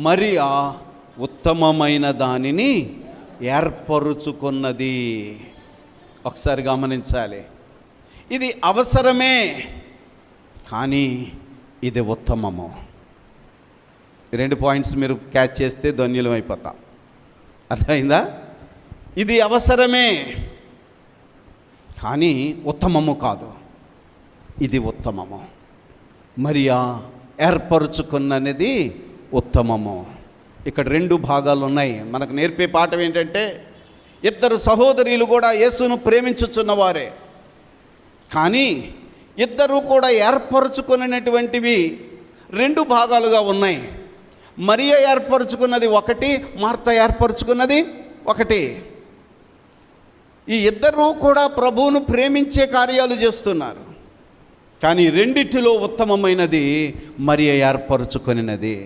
మరియా ఉత్తమమైన దానిని ఏర్పరుచుకున్నది. ఒకసారి గమనించాలి, ఇది అవసరమే కానీ ఇది ఉత్తమము. 2 పాయింట్స్ మీరు క్యాచ్ చేస్తే ధన్యులం అయిపోతాం. అర్థమైందా? ఇది అవసరమే కానీ ఉత్తమము కాదు, ఇది ఉత్తమము. మరియా ఏర్పరుచుకున్నది ఉత్తమము. ఇక్కడ 2 భాగాలు ఉన్నాయి. మనకు నేర్పే పాఠం ఏంటంటే, ఇద్దరు సహోదరులు కూడా యేసును ప్రేమించుచున్నవారే, కానీ ఇద్దరు కూడా ఏర్పరచుకున్నటువంటివి 2 భాగాలుగా ఉన్నాయి. మరియా ఏర్పరచుకున్నది ఒకటి, మార్త ఏర్పరచుకున్నది ఒకటి. ఈ ఇద్దరు కూడా ప్రభువును ప్రేమించే కార్యాలు చేస్తున్నారు, కానీ రెండిటిలో ఉత్తమమైనది మరియా ఏర్పరచుకున్నది.